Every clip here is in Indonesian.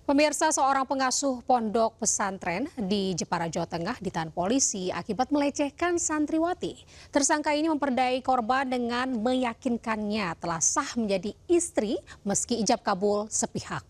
Pemirsa, seorang pengasuh pondok pesantren di Jepara, Jawa Tengah ditahan polisi akibat melecehkan santriwati. Tersangka ini memperdayai korban dengan meyakinkannya telah sah menjadi istri meski ijab kabul sepihak.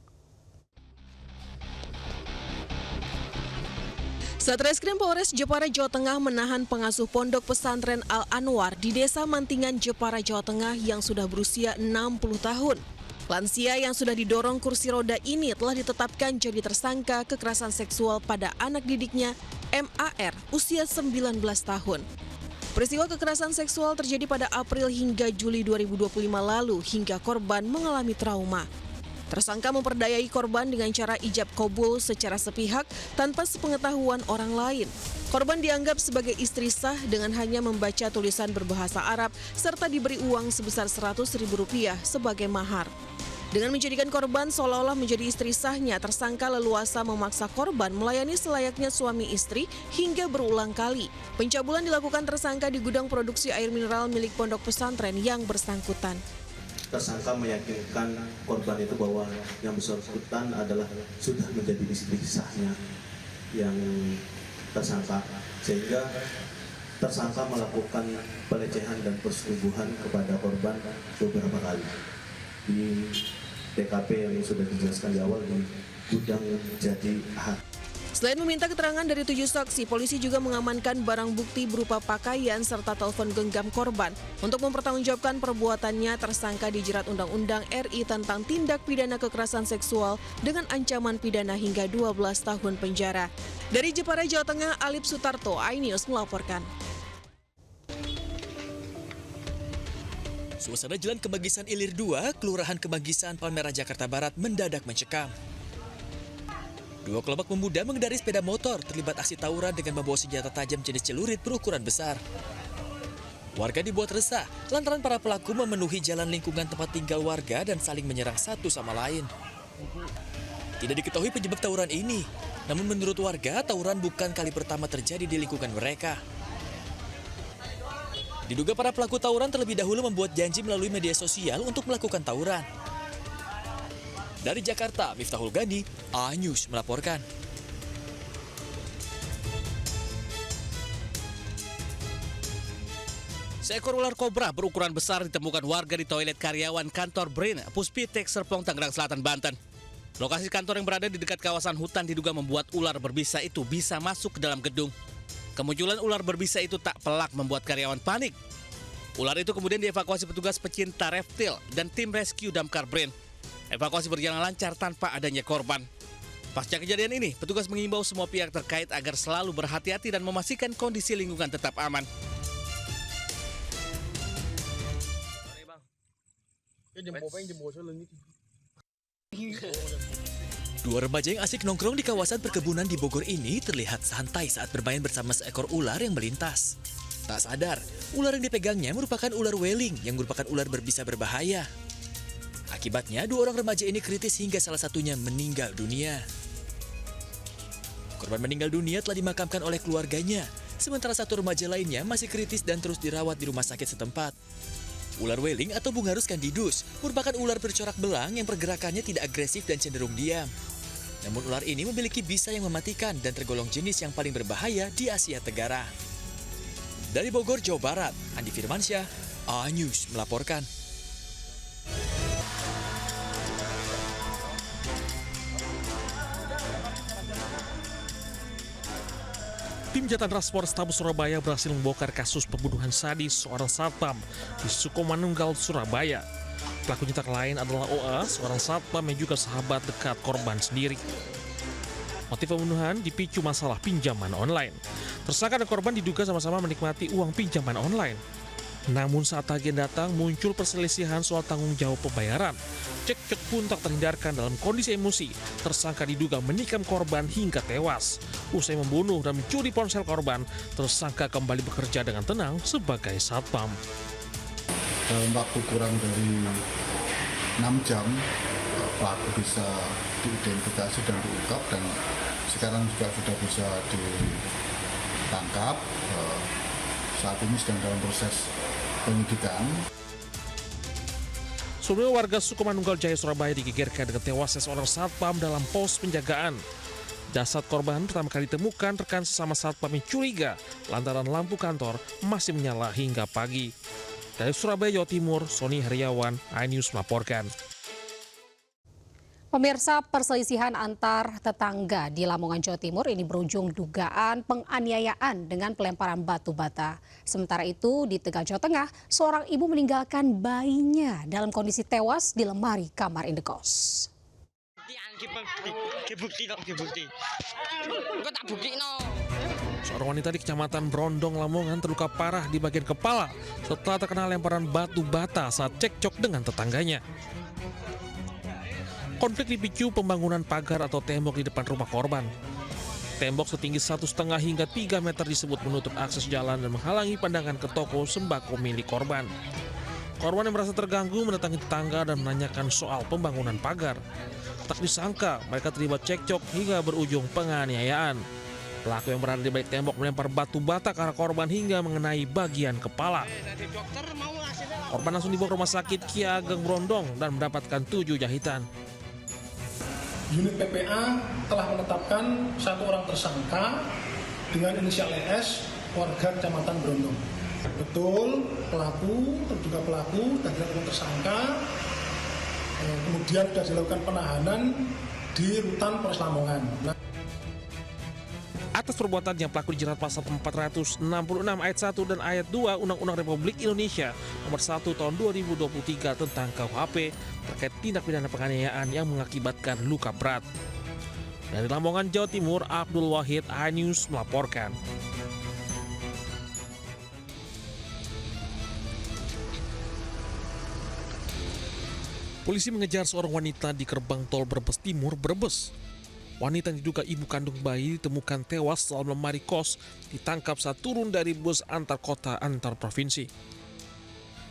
Satreskrim Polres Jepara, Jawa Tengah menahan pengasuh pondok pesantren Al-Anwar di Desa Mantingan, Jepara, Jawa Tengah yang sudah berusia 60 tahun. Lansia yang sudah didorong kursi roda ini telah ditetapkan jadi tersangka kekerasan seksual pada anak didiknya MAR usia 19 tahun. Peristiwa kekerasan seksual terjadi pada April hingga Juli 2025 lalu hingga korban mengalami trauma. Tersangka memperdayai korban dengan cara ijab kabul secara sepihak tanpa sepengetahuan orang lain. Korban dianggap sebagai istri sah dengan hanya membaca tulisan berbahasa Arab serta diberi uang sebesar Rp100.000 sebagai mahar. Dengan menjadikan korban seolah-olah menjadi istri sahnya, tersangka leluasa memaksa korban melayani selayaknya suami istri hingga berulang kali. Pencabulan dilakukan tersangka di gudang produksi air mineral milik pondok pesantren yang bersangkutan. Tersangka meyakinkan korban itu bahwa yang bersangkutan adalah sudah menjadi istri sahnya yang tersangka, sehingga tersangka melakukan pelecehan dan persetubuhan kepada korban beberapa kali di TKP yang sudah dijelaskan di awal di gudang Jati Ahad. Selain meminta keterangan dari 7 saksi, polisi juga mengamankan barang bukti berupa pakaian serta telepon genggam korban. Untuk mempertanggungjawabkan perbuatannya, tersangka dijerat Undang-Undang RI tentang tindak pidana kekerasan seksual dengan ancaman pidana hingga 12 tahun penjara. Dari Jepara, Jawa Tengah, Alip Sutarto, iNews melaporkan. Suasana Jalan Kemanggisan Ilir 2, Kelurahan Kemanggisan, Palmerah, Jakarta Barat mendadak mencekam. Dua kelompok pemuda mengendarai sepeda motor terlibat aksi tawuran dengan membawa senjata tajam jenis celurit berukuran besar. Warga dibuat resah lantaran para pelaku memenuhi jalan lingkungan tempat tinggal warga dan saling menyerang satu sama lain. Tidak diketahui penyebab tawuran ini, namun menurut warga tawuran bukan kali pertama terjadi di lingkungan mereka. Diduga para pelaku tawuran terlebih dahulu membuat janji melalui media sosial untuk melakukan tawuran. Dari Jakarta, Miftahul Gani, iNews melaporkan. Seekor ular kobra berukuran besar ditemukan warga di toilet karyawan kantor BRIN, Puspitek, Serpong, Tangerang Selatan, Banten. Lokasi kantor yang berada di dekat kawasan hutan diduga membuat ular berbisa itu bisa masuk ke dalam gedung. Kemunculan ular berbisa itu tak pelak membuat karyawan panik. Ular itu kemudian dievakuasi petugas pecinta reptil dan tim rescue damkar BRIN. Evakuasi berjalan lancar tanpa adanya korban. Pasca kejadian ini, petugas mengimbau semua pihak terkait agar selalu berhati-hati dan memastikan kondisi lingkungan tetap aman. Dua remaja yang asik nongkrong di kawasan perkebunan di Bogor ini terlihat santai saat bermain bersama seekor ular yang melintas. Tak sadar, ular yang dipegangnya merupakan ular weling yang merupakan ular berbisa berbahaya. Akibatnya, dua orang remaja ini kritis hingga salah satunya meninggal dunia. Korban meninggal dunia telah dimakamkan oleh keluarganya, sementara satu remaja lainnya masih kritis dan terus dirawat di rumah sakit setempat. Ular weling atau Bungarus candidus merupakan ular bercorak belang yang pergerakannya tidak agresif dan cenderung diam. Namun ular ini memiliki bisa yang mematikan dan tergolong jenis yang paling berbahaya di Asia Tenggara. Dari Bogor, Jawa Barat, Andi Firmansyah, iNews melaporkan. Tim Jatan-Ras Polrestabes Surabaya berhasil membongkar kasus pembunuhan sadis seorang satpam di Sukomanunggal, Surabaya. Pelakunya tak lain adalah OA, seorang satpam yang juga sahabat dekat korban sendiri. Motif pembunuhan dipicu masalah pinjaman online. Tersangka dan korban diduga sama-sama menikmati uang pinjaman online. Namun saat tagihan datang muncul perselisihan soal tanggung jawab pembayaran. Cekcok pun tak terhindarkan dalam kondisi emosi. Tersangka diduga menikam korban hingga tewas. Usai membunuh dan mencuri ponsel korban, tersangka kembali bekerja dengan tenang sebagai satpam. Dalam waktu kurang dari 6 jam, pelaku bisa diidentifikasi dan diungkap dan sekarang juga sudah bisa ditangkap. Saat ini sedang dalam proses penyidikan. Sebelumnya warga Sukomanunggal Jaya Surabaya digegerkan dengan tewasnya seorang satpam dalam pos penjagaan. Jasad korban pertama kali ditemukan rekan sesama satpam yang curiga lantaran lampu kantor masih menyala hingga pagi. Dari Surabaya, Jawa Timur, Sony Heriawan, iNews melaporkan. Pemirsa, perselisihan antar tetangga di Lamongan, Jawa Timur ini berujung dugaan penganiayaan dengan pelemparan batu bata. Sementara itu di Tegal, Jawa Tengah, seorang ibu meninggalkan bayinya dalam kondisi tewas di lemari kamar indekos. Seorang wanita di Kecamatan Brondong, Lamongan terluka parah di bagian kepala setelah terkena lemparan batu bata saat cekcok dengan tetangganya. Konflik dipicu pembangunan pagar atau tembok di depan rumah korban. Tembok setinggi 1,5 hingga 3 meter disebut menutup akses jalan dan menghalangi pandangan ke toko sembako milik korban. Korban yang merasa terganggu mendatangi tetangga dan menanyakan soal pembangunan pagar. Tak disangka mereka terlibat cekcok hingga berujung penganiayaan. Pelaku yang berada di balik tembok melempar batu bata ke arah korban hingga mengenai bagian kepala. Korban langsung dibawa ke rumah sakit Ki Ageng Brondong dan mendapatkan 7 jahitan. Unit PPA telah menetapkan 1 orang tersangka dengan inisial ES, warga Kecamatan Brondong. Betul, terduga pelaku dan dilakukan tersangka, kemudian sudah dilakukan penahanan di rutan Polres Lamongan. Atas perbuatannya, pelaku dijerat pasal 466 ayat 1 dan ayat 2 Undang-Undang Republik Indonesia Nomor 1 Tahun 2023 tentang KUHP terkait tindak pidana penganiayaan yang mengakibatkan luka berat. Dari Lamongan, Jawa Timur, Abdul Wahid, iNews melaporkan. Polisi mengejar seorang wanita di gerbang tol Brebes Timur, Brebes. Wanita yang diduga ibu kandung bayi ditemukan tewas dalam lemari kos ditangkap saat turun dari bus antar kota antar provinsi.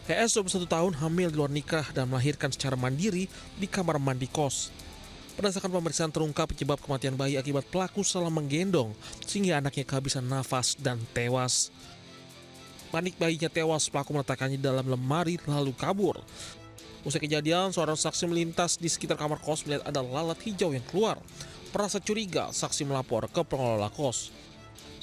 ES 21 tahun hamil di luar nikah dan melahirkan secara mandiri di kamar mandi kos. Berdasarkan pemeriksaan terungkap penyebab kematian bayi akibat pelaku salah menggendong sehingga anaknya kehabisan nafas dan tewas. Panik bayinya tewas, pelaku meletakkannya dalam lemari lalu kabur. Usai kejadian, seorang saksi melintas di sekitar kamar kos melihat ada lalat hijau yang keluar. Merasa curiga, saksi melapor ke pengelola kos.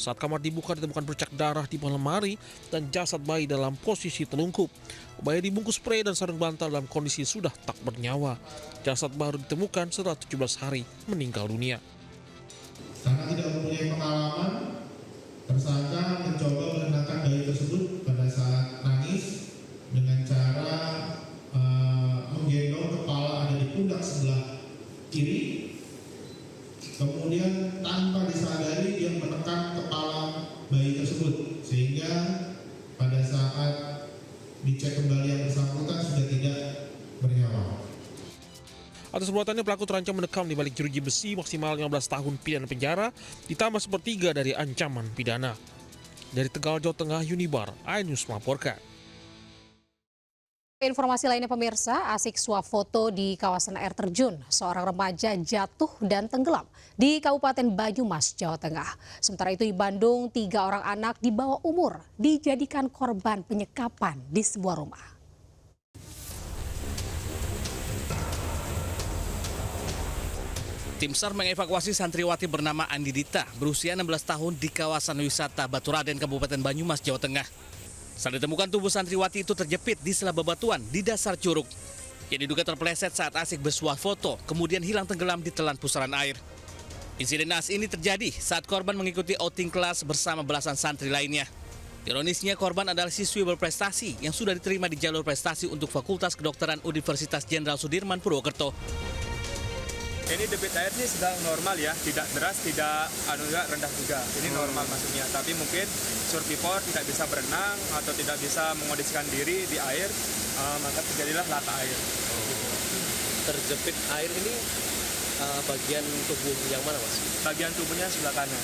Saat kamar dibuka ditemukan bercak darah di bawah lemari dan jasad bayi dalam posisi telungkup. Bayi dibungkus spray dan sarung bantal dalam kondisi sudah tak bernyawa. Jasad baru ditemukan setelah 17 hari meninggal dunia. Karena tidak mempunyai pengalaman, tersangka mencoba menenangkan bayi tersebut pada saat nangis dengan cara menggendong kepala ada di pundak sebelah kiri. Kemudian tanpa disadari dia menekan kepala bayi tersebut sehingga pada saat dicek kembali yang bersangkutan sudah tidak bernyawa. Atas perbuatannya pelaku terancam mendekam di balik jeruji besi maksimal 15 tahun pidana penjara ditambah 1/3 dari ancaman pidana. Dari Tegal, Jawa Tengah, Unibar, iNews melaporkan. Informasi lainnya pemirsa, asik swafoto di kawasan air terjun. Seorang remaja jatuh dan tenggelam di Kabupaten Banyumas, Jawa Tengah. Sementara itu di Bandung, 3 orang anak di bawah umur dijadikan korban penyekapan di sebuah rumah. Tim SAR mengevakuasi santriwati bernama Andidita berusia 16 tahun di kawasan wisata Baturaden, Kabupaten Banyumas, Jawa Tengah. Saat ditemukan tubuh santriwati itu terjepit di sela bebatuan di dasar curug. Yang diduga terpeleset saat asik bersuah foto, kemudian hilang tenggelam di telan pusaran air. Insiden naas ini terjadi saat korban mengikuti outing kelas bersama belasan santri lainnya. Ironisnya korban adalah siswi berprestasi yang sudah diterima di jalur prestasi untuk Fakultas Kedokteran Universitas Jenderal Sudirman Purwokerto. Ini debit air sih sedang normal ya, tidak deras, tidak rendah juga. Ini normal maksudnya. Tapi mungkin survivor tidak bisa berenang atau tidak bisa mengondisikan diri di air, maka terjadilah lata air. Terjepit air ini bagian tubuh yang mana, Mas? Bagian tubuhnya sebelah kanan.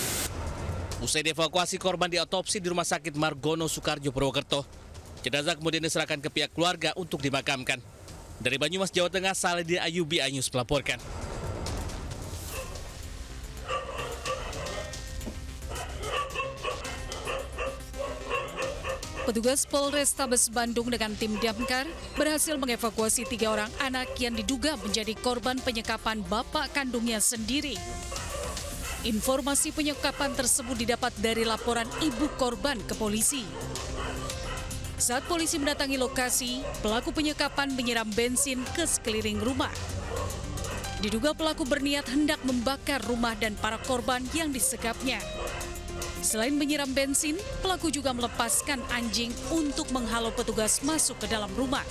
Usai dievakuasi, korban diotopsi di Rumah Sakit Margono Soekarjo Purwokerto. Jenazah kemudian diserahkan ke pihak keluarga untuk dimakamkan. Dari Banyumas, Jawa Tengah, Saladin Ayubi, iNews melaporkan. Petugas Polrestabes Bandung dengan tim Damkar berhasil mengevakuasi 3 orang anak yang diduga menjadi korban penyekapan bapak kandungnya sendiri. Informasi penyekapan tersebut didapat dari laporan ibu korban ke polisi. Saat polisi mendatangi lokasi, pelaku penyekapan menyiram bensin ke sekeliling rumah. Diduga pelaku berniat hendak membakar rumah dan para korban yang disekapnya. Selain menyiram bensin, pelaku juga melepaskan anjing untuk menghalau petugas masuk ke dalam rumah.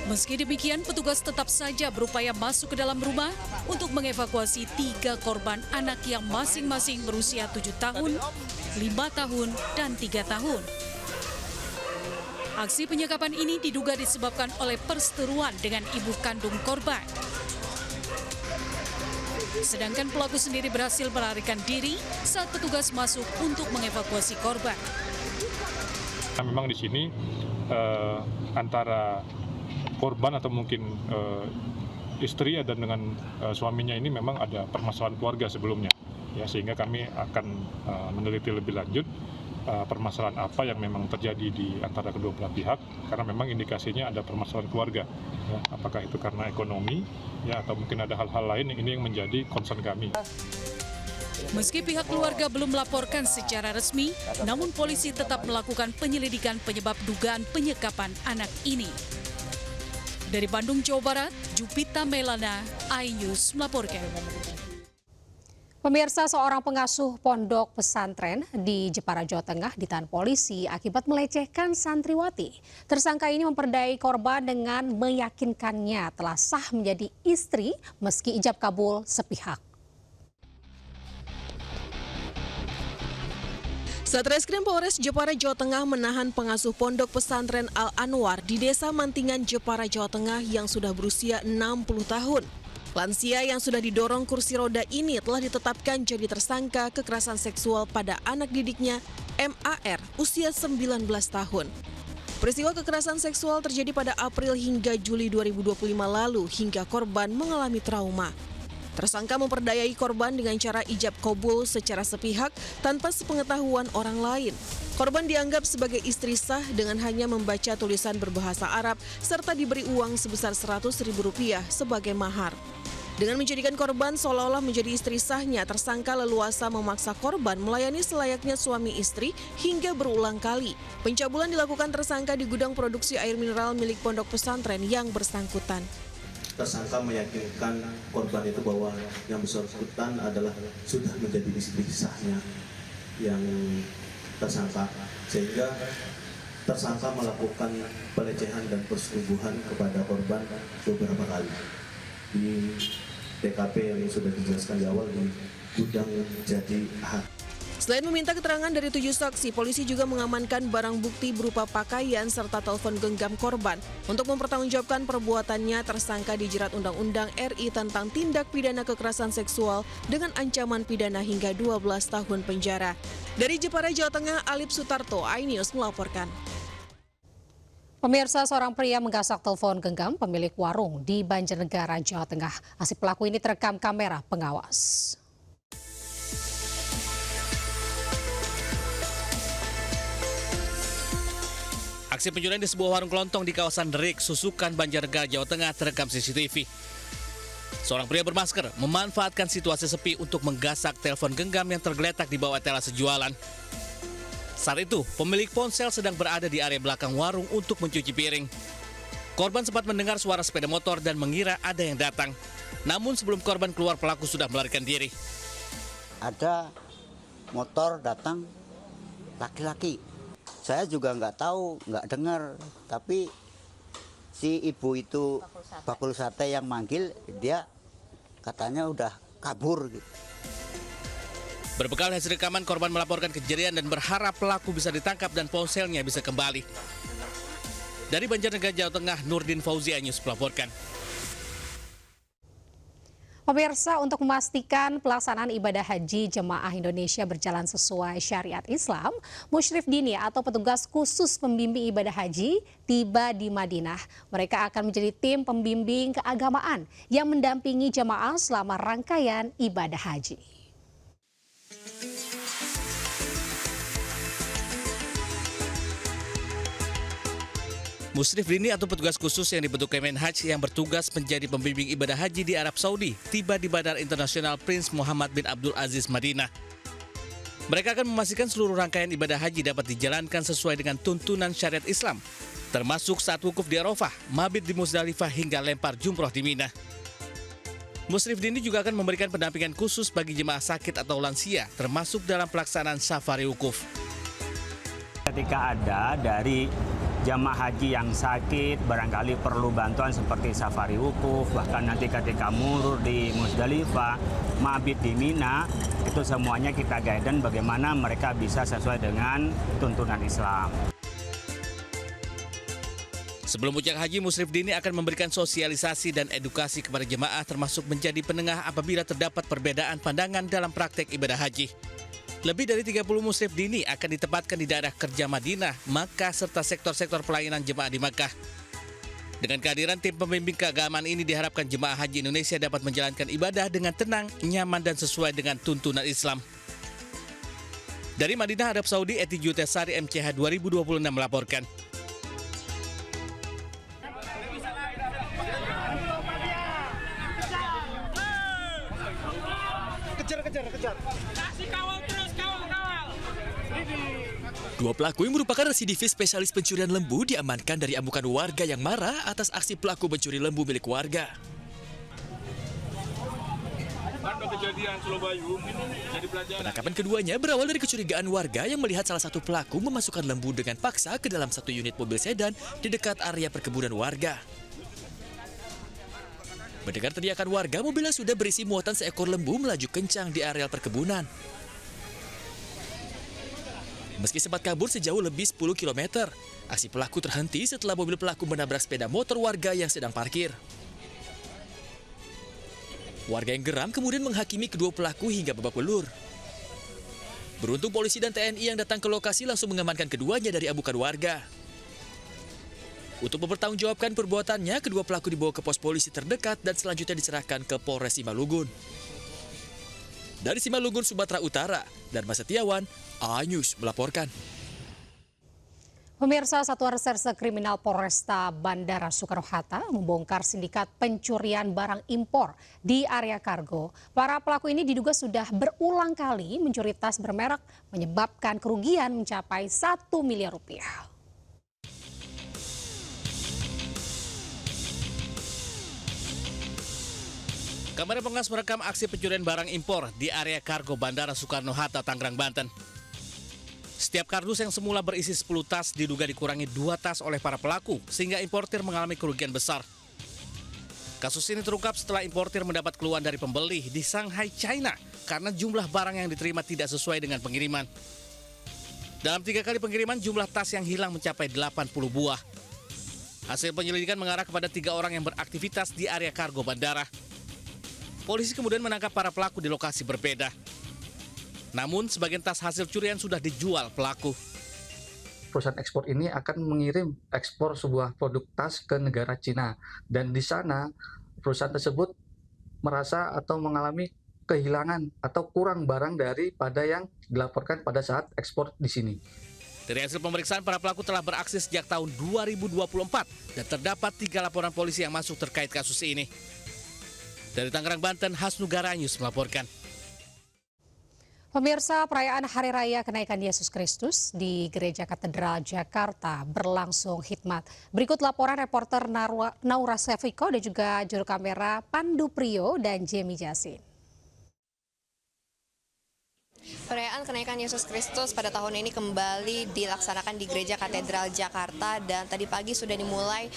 Meski demikian, petugas tetap saja berupaya masuk ke dalam rumah untuk mengevakuasi 3 korban anak yang masing-masing berusia 7 tahun, 5 tahun, dan 3 tahun. Aksi penyekapan ini diduga disebabkan oleh perseteruan dengan ibu kandung korban. Sedangkan pelaku sendiri berhasil melarikan diri saat petugas masuk untuk mengevakuasi korban. Memang di sini antara korban atau mungkin istri dan dengan suaminya ini memang ada permasalahan keluarga sebelumnya, ya, sehingga kami akan meneliti lebih lanjut permasalahan apa yang memang terjadi di antara kedua belah pihak, karena memang indikasinya ada permasalahan keluarga, ya, apakah itu karena ekonomi, ya, atau mungkin ada hal-hal lain ini yang menjadi concern kami. Meski pihak keluarga belum melaporkan secara resmi, namun polisi tetap melakukan penyelidikan penyebab dugaan penyekapan anak ini. Dari Bandung, Jawa Barat, Jupita Melana, iNews melaporkan. Pemirsa, seorang pengasuh pondok pesantren di Jepara, Jawa Tengah ditahan polisi akibat melecehkan santriwati. Tersangka ini memperdayai korban dengan meyakinkannya telah sah menjadi istri meski ijab kabul sepihak. Satreskrim Polres Jepara, Jawa Tengah menahan pengasuh pondok pesantren Al-Anwar di Desa Mantingan, Jepara, Jawa Tengah yang sudah berusia 60 tahun. Lansia yang sudah didorong kursi roda ini telah ditetapkan jadi tersangka kekerasan seksual pada anak didiknya MAR usia 19 tahun. Peristiwa kekerasan seksual terjadi pada April hingga Juli 2025 lalu hingga korban mengalami trauma. Tersangka memperdayai korban dengan cara ijab kabul secara sepihak tanpa sepengetahuan orang lain. Korban dianggap sebagai istri sah dengan hanya membaca tulisan berbahasa Arab serta diberi uang sebesar Rp100.000 sebagai mahar. Dengan menjadikan korban seolah-olah menjadi istri sahnya, tersangka leluasa memaksa korban melayani selayaknya suami istri hingga berulang kali. Pencabulan dilakukan tersangka di gudang produksi air mineral milik pondok pesantren yang bersangkutan. Tersangka meyakinkan korban itu bahwa yang bersangkutan adalah sudah menjadi istri sahnya yang tersangka, sehingga tersangka melakukan pelecehan dan persetubuhan kepada korban beberapa kali di TKP yang sudah dijelaskan di awal di gudang Jati Ahad. Selain meminta keterangan dari 7 saksi, polisi juga mengamankan barang bukti berupa pakaian serta telepon genggam korban. Untuk mempertanggungjawabkan perbuatannya, tersangka dijerat Undang-Undang RI tentang tindak pidana kekerasan seksual dengan ancaman pidana hingga 12 tahun penjara. Dari Jepara, Jawa Tengah, Alip Sutarto, iNews melaporkan. Pemirsa, seorang pria menggasak telepon genggam pemilik warung di Banjarnegara, Jawa Tengah. Aksi pelaku ini terekam kamera pengawas. Aksi pencurian di sebuah warung kelontong di kawasan Derik, Susukan, Banjarnegara, Jawa Tengah terekam CCTV. Seorang pria bermasker memanfaatkan situasi sepi untuk menggasak telepon genggam yang tergeletak di bawah etalase jualan. Saat itu, pemilik ponsel sedang berada di area belakang warung untuk mencuci piring. Korban sempat mendengar suara sepeda motor dan mengira ada yang datang. Namun sebelum korban keluar, pelaku sudah melarikan diri. Ada motor datang laki-laki. Saya juga nggak tahu, nggak dengar. Tapi si ibu itu bakul sate yang manggil, dia katanya udah kabur gitu. Berbekal hasil rekaman, korban melaporkan kejadian dan berharap pelaku bisa ditangkap dan ponselnya bisa kembali. Dari Banjarnegara, Jawa Tengah, Nurdin Fauzi, iNews melaporkan. Pemirsa, untuk memastikan pelaksanaan ibadah haji jemaah Indonesia berjalan sesuai syariat Islam, Musyrif Dini atau petugas khusus pembimbing ibadah haji tiba di Madinah. Mereka akan menjadi tim pembimbing keagamaan yang mendampingi jemaah selama rangkaian ibadah haji. Musrif Dini atau petugas khusus yang dibentuk Kemenhaj yang bertugas menjadi pembimbing ibadah haji di Arab Saudi tiba di Bandara Internasional Prince Muhammad bin Abdul Aziz Madinah. Mereka akan memastikan seluruh rangkaian ibadah haji dapat dijalankan sesuai dengan tuntunan syariat Islam, termasuk saat wukuf di Arafah, mabit di Muzdalifah hingga lempar jumroh di Mina. Musrif Dini juga akan memberikan pendampingan khusus bagi jemaah sakit atau lansia, termasuk dalam pelaksanaan safari wukuf. Ketika ada dari jamaah haji yang sakit, barangkali perlu bantuan seperti safari wukuf, bahkan nanti ketika murur di Muzdalifah, mabit di Mina, itu semuanya kita guidance bagaimana mereka bisa sesuai dengan tuntunan Islam. Sebelum puncak haji, Musrif Dini akan memberikan sosialisasi dan edukasi kepada jemaah termasuk menjadi penengah apabila terdapat perbedaan pandangan dalam praktek ibadah haji. Lebih dari 30 Musrif Dini akan ditempatkan di daerah kerja Madinah, Makkah, serta sektor-sektor pelayanan jemaah di Makkah. Dengan kehadiran tim pembimbing keagamaan ini diharapkan jemaah haji Indonesia dapat menjalankan ibadah dengan tenang, nyaman, dan sesuai dengan tuntunan Islam. Dari Madinah, Arab Saudi, Eti Jutesari, MCH 2026 melaporkan. Kejar. Kasih kawal terus, kawal. Dua pelaku yang merupakan residivis spesialis pencurian lembu diamankan dari amukan warga yang marah atas aksi pelaku mencuri lembu milik warga. Penangkapan keduanya berawal dari kecurigaan warga yang melihat salah satu pelaku memasukkan lembu dengan paksa ke dalam satu unit mobil sedan di dekat area perkebunan warga. Mendengar teriakan warga, mobil yang sudah berisi muatan seekor lembu melaju kencang di areal perkebunan. Meski sempat kabur sejauh lebih 10 km, aksi pelaku terhenti setelah mobil pelaku menabrak sepeda motor warga yang sedang parkir. Warga yang geram kemudian menghakimi kedua pelaku hingga babak belur. Beruntung polisi dan TNI yang datang ke lokasi langsung mengamankan keduanya dari amukan warga. Untuk mempertanggungjawabkan perbuatannya, kedua pelaku dibawa ke pos polisi terdekat dan selanjutnya diserahkan ke Polres Simalungun. Dari Simalungun, Sumatera Utara, Dharma Setiawan, A-News melaporkan. Pemirsa, Satuan Reserse Kriminal Polresta Bandara Soekarno-Hatta membongkar sindikat pencurian barang impor di area kargo. Para pelaku ini diduga sudah berulang kali mencuri tas bermerek, menyebabkan kerugian mencapai 1 miliar rupiah. Kamera pengawas merekam aksi pencurian barang impor di area kargo Bandara Soekarno-Hatta, Tangerang, Banten. Setiap kardus yang semula berisi 10 tas diduga dikurangi 2 tas oleh para pelaku, sehingga importir mengalami kerugian besar. Kasus ini terungkap setelah importir mendapat keluhan dari pembeli di Shanghai, China, karena jumlah barang yang diterima tidak sesuai dengan pengiriman. Dalam 3 kali pengiriman, jumlah tas yang hilang mencapai 80 buah. Hasil penyelidikan mengarah kepada 3 orang yang beraktivitas di area kargo bandara. Polisi kemudian menangkap para pelaku di lokasi berbeda. Namun, sebagian tas hasil curian sudah dijual pelaku. Perusahaan ekspor ini akan mengirim ekspor sebuah produk tas ke negara Cina. Dan di sana, perusahaan tersebut merasa atau mengalami kehilangan atau kurang barang daripada yang dilaporkan pada saat ekspor di sini. Dari hasil pemeriksaan, para pelaku telah beraksi sejak tahun 2024 dan terdapat 3 laporan polisi yang masuk terkait kasus ini. Dari Tangerang, Banten, Hasnugara News melaporkan. Pemirsa, perayaan Hari Raya Kenaikan Yesus Kristus di Gereja Katedral Jakarta berlangsung hikmat. Berikut laporan reporter Naura Sefiko dan juga juru kamera Pandu Priyo dan Jemi Jasin. Perayaan Kenaikan Yesus Kristus pada tahun ini kembali dilaksanakan di Gereja Katedral Jakarta dan tadi pagi sudah dimulai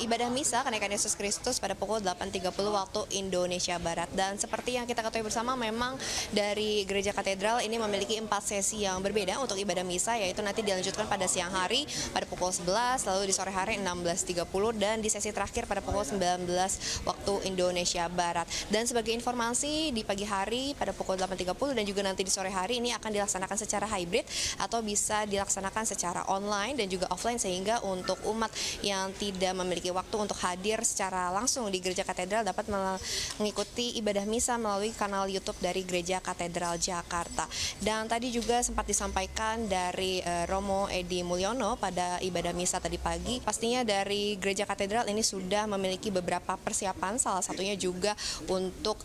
ibadah misa Kenaikan Yesus Kristus pada pukul 8.30 waktu Indonesia Barat. Dan seperti yang kita ketahui bersama, memang dari Gereja Katedral ini memiliki 4 sesi yang berbeda untuk ibadah misa, yaitu nanti dilanjutkan pada siang hari pada pukul 11, lalu di sore hari 16.30 dan di sesi terakhir pada pukul 19 waktu Indonesia Barat. Dan sebagai informasi, di pagi hari pada pukul 8.30 dan juga nanti di sore hari ini akan dilaksanakan secara hybrid atau bisa dilaksanakan secara online dan juga offline, sehingga untuk umat yang tidak memiliki waktu untuk hadir secara langsung di Gereja Katedral dapat mengikuti ibadah misa melalui kanal YouTube dari Gereja Katedral Jakarta. Dan tadi juga sempat disampaikan dari Romo Edi Mulyono pada ibadah misa tadi pagi, pastinya dari Gereja Katedral ini sudah memiliki beberapa persiapan, salah satunya juga untuk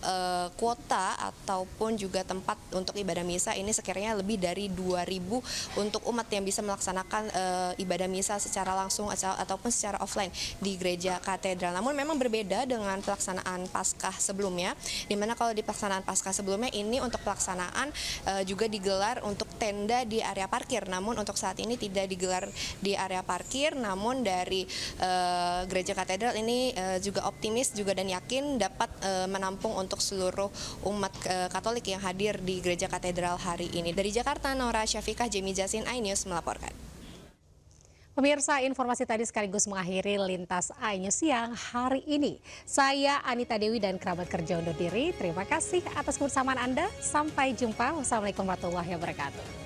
kuota ataupun juga tempat untuk ibadah misa ini sekiranya lebih dari 2.000 untuk umat yang bisa melaksanakan ibadah misa secara langsung ataupun secara offline di Gereja Katedral. Namun memang berbeda dengan pelaksanaan Paskah sebelumnya, di mana kalau di pelaksanaan Paskah sebelumnya ini untuk pelaksanaan juga digelar untuk tenda di area parkir. Namun untuk saat ini tidak digelar di area parkir, namun dari Gereja Katedral ini juga optimis juga dan yakin dapat menampung untuk seluruh umat Katolik yang hadir di Gereja Katedral hari ini. Dari Jakarta, Nora Syafikah, Jemi Jasin, iNews melaporkan. Pemirsa, informasi tadi sekaligus mengakhiri Lintas iNews siang hari ini. Saya Anita Dewi dan kerabat kerja undur diri. Terima kasih atas kebersamaan Anda. Sampai jumpa. Wassalamualaikum warahmatullahi wabarakatuh.